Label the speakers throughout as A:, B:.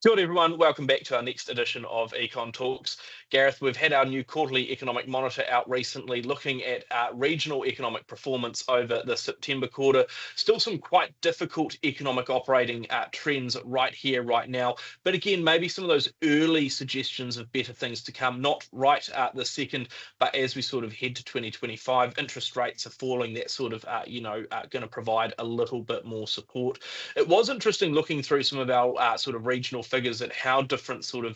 A: Kia ora everyone, welcome back to our next edition of Econ Talks. Gareth, we've had our new quarterly economic monitor out recently looking at regional economic performance over the September quarter. Still some quite difficult economic operating trends right here, right now. But again, maybe some of those early suggestions of better things to come, not right the second, but as we sort of head to 2025, interest rates are falling. That's sort of, going to provide a little bit more support. It was interesting looking through some of our sort of regional figures at how different sort of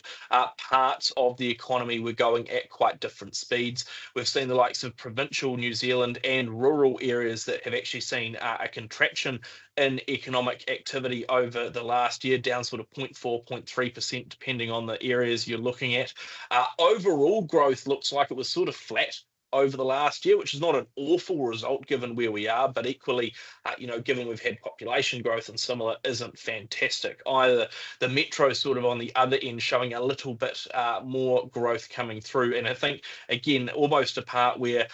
A: parts of the economy were going at quite different speeds. We've seen the likes of provincial New Zealand and rural areas that have actually seen a contraction in economic activity over the last year, down sort of 0.4, 0.3%, depending on the areas you're looking at. Overall growth looks like it was sort of flat over the last year, which is not an awful result given where we are, but equally, given we've had population growth and similar, isn't fantastic either. The metro sort of on the other end showing a little bit more growth coming through. And I think, again, almost a part where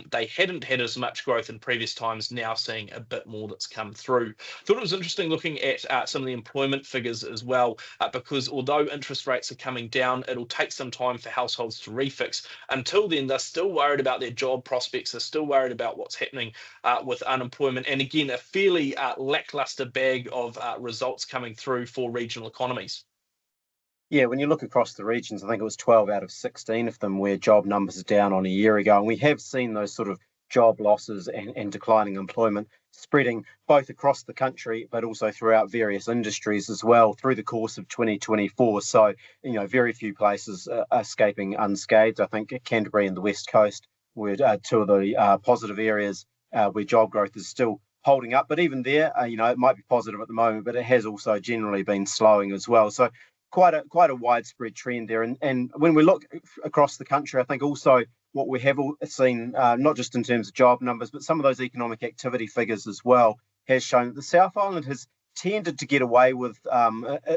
A: they hadn't had as much growth in previous times, now seeing a bit more that's come through. Thought it was interesting looking at some of the employment figures as well, because although interest rates are coming down, it'll take some time for households to refix. Until then, they're still worried about their job prospects, are still worried about what's happening with unemployment. And again, a fairly lackluster bag of results coming through for regional economies.
B: Yeah, when you look across the regions, I think it was 12 out of 16 of them where job numbers are down on a year ago. And we have seen those sort of job losses and declining employment spreading both across the country, but also throughout various industries as well through the course of 2024. So, very few places are escaping unscathed. I think Canterbury and the West Coast were two of the positive areas where job growth is still holding up. But even there, it might be positive at the moment, but it has also generally been slowing as well. So quite a widespread trend there. And when we look across the country, I think also what we have seen, not just in terms of job numbers, but some of those economic activity figures as well, has shown that the South Island has tended to get away with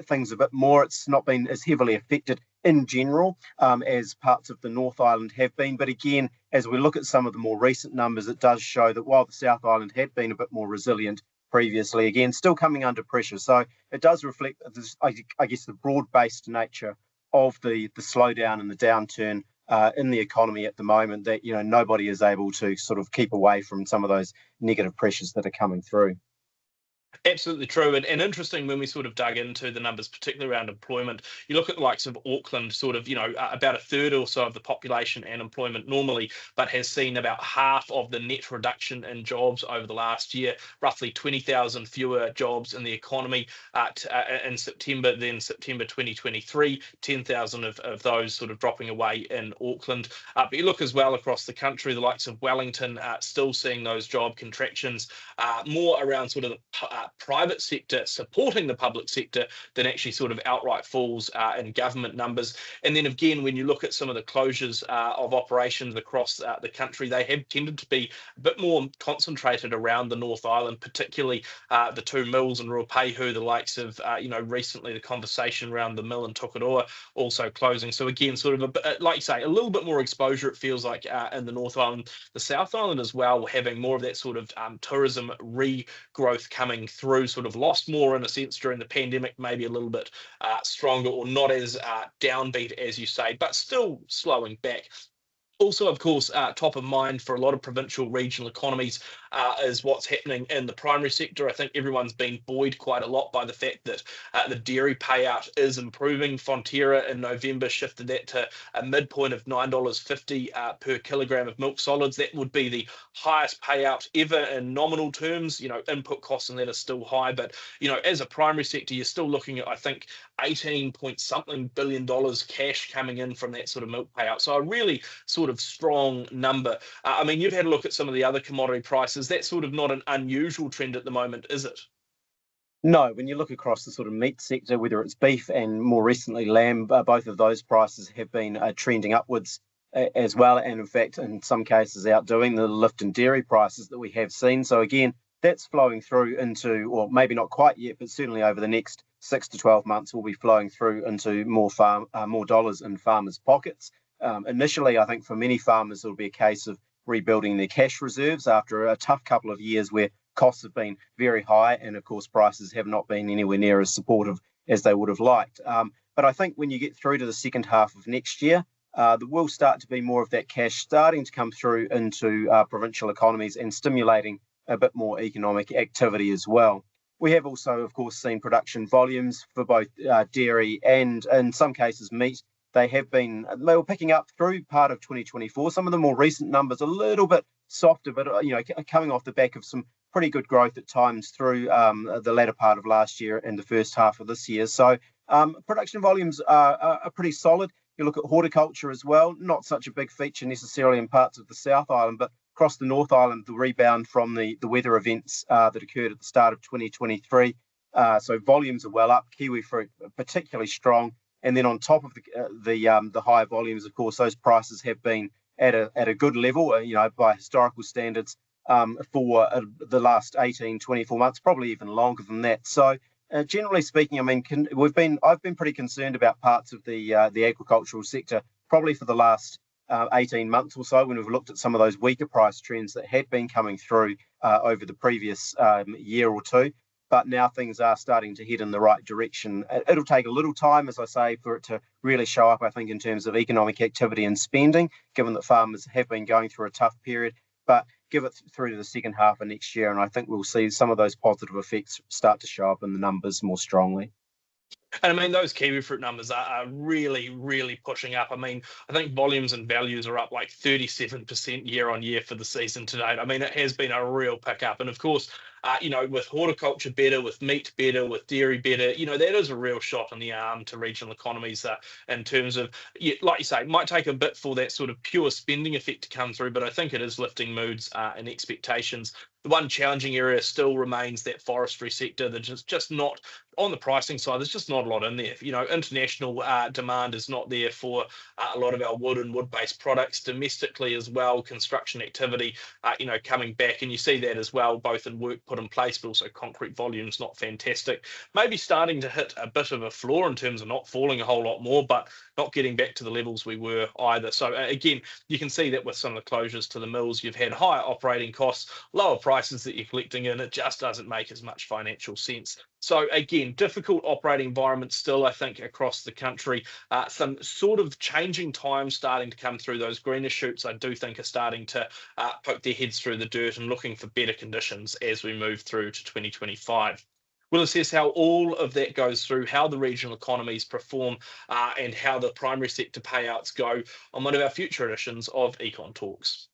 B: things a bit more. It's not been as heavily affected in general as parts of the North Island have been. But again, as we look at some of the more recent numbers, it does show that while the South Island had been a bit more resilient previously, again, still coming under pressure. So it does reflect, I guess, the broad-based nature of the slowdown and the downturn in the economy at the moment, that, nobody is able to sort of keep away from some of those negative pressures that are coming through.
A: Absolutely true. And interesting when we sort of dug into the numbers, particularly around employment, you look at the likes of Auckland, sort of, about a third or so of the population and employment normally, but has seen about half of the net reduction in jobs over the last year, roughly 20,000 fewer jobs in the economy in September than September 2023, 10,000 of those sort of dropping away in Auckland. But you look as well across the country, the likes of Wellington still seeing those job contractions, more around sort of the private sector supporting the public sector than actually sort of outright falls in government numbers. And then again, when you look at some of the closures of operations across the country, they have tended to be a bit more concentrated around the North Island, particularly the two mills in Ruapehu, the likes of, recently the conversation around the mill in Tokoroa also closing. So again, sort of, like you say, a little bit more exposure, it feels like, in the North Island. The South Island as well, having more of that sort of tourism regrowth coming through, sort of lost more in a sense during the pandemic, maybe a little bit stronger or not as downbeat as you say, but still slowing back. Also, of course, top of mind for a lot of provincial regional economies is what's happening in the primary sector. I think everyone's been buoyed quite a lot by the fact that the dairy payout is improving. Fonterra in November shifted that to a midpoint of $9.50 per kilogram of milk solids. That would be the highest payout ever in nominal terms. Input costs and that are still high, but as a primary sector, you're still looking at, I think, 18 point something billion dollars cash coming in from that sort of milk payout. So a really sort of strong number. I mean, you've had a look at some of the other commodity prices. That's sort of not an unusual trend at the moment, is it?
B: No, when you look across the sort of meat sector, whether it's beef and more recently lamb, both of those prices have been trending upwards as well. And in fact, in some cases, outdoing the lift in dairy prices that we have seen. So again, that's flowing through into, or maybe not quite yet, but certainly over the next 6 to 12 months will be flowing through into more dollars in farmers' pockets. Initially, I think for many farmers, it'll be a case of rebuilding their cash reserves after a tough couple of years where costs have been very high and, of course, prices have not been anywhere near as supportive as they would have liked. But I think when you get through to the second half of next year, there will start to be more of that cash starting to come through into provincial economies and stimulating a bit more economic activity as well. We have also, of course, seen production volumes for both dairy and, in some cases, meat. They were picking up through part of 2024. Some of the more recent numbers a little bit softer, but coming off the back of some pretty good growth at times through the latter part of last year and the first half of this year. So production volumes are pretty solid. You look at horticulture as well, not such a big feature necessarily in parts of the South Island, but across the North Island, the rebound from the weather events that occurred at the start of 2023. So volumes are well up. Kiwi fruit particularly strong, and then on top of the higher volumes, of course, those prices have been at a good level, by historical standards for the last 18, 24 months, probably even longer than that. So generally speaking, I mean, I've been pretty concerned about parts of the agricultural sector probably for the last 18 months or so, when we've looked at some of those weaker price trends that had been coming through over the previous year or two. But now things are starting to head in the right direction. It'll take a little time, as I say, for it to really show up, I think, in terms of economic activity and spending, given that farmers have been going through a tough period. But give it through to the second half of next year, and I think we'll see some of those positive effects start to show up in the numbers more strongly.
A: And I mean, those kiwi fruit numbers are really, really pushing up. I mean, I think volumes and values are up like 37% year on year for the season to date. I mean, it has been a real pickup. And of course, with horticulture better, with meat better, with dairy better, that is a real shot in the arm to regional economies in terms of, like you say, it might take a bit for that sort of pure spending effect to come through, but I think it is lifting moods and expectations. The one challenging area still remains that forestry sector that is just not on the pricing side. There's just not a lot in there. International demand is not there for a lot of our wood and wood-based products. Domestically as well, construction activity, coming back, and you see that as well, both in work put in place, but also concrete volumes not fantastic. Maybe starting to hit a bit of a floor in terms of not falling a whole lot more, but not getting back to the levels we were either. So again, you can see that with some of the closures to the mills, you've had higher operating costs, lower prices that you're collecting in. It just doesn't make as much financial sense. So again, difficult operating environment still, I think, across the country. Some sort of changing times starting to come through. Those greener shoots, I do think, are starting to poke their heads through the dirt and looking for better conditions as we move through to 2025. We'll assess how all of that goes through, how the regional economies perform, and how the primary sector payouts go on one of our future editions of Econ Talks.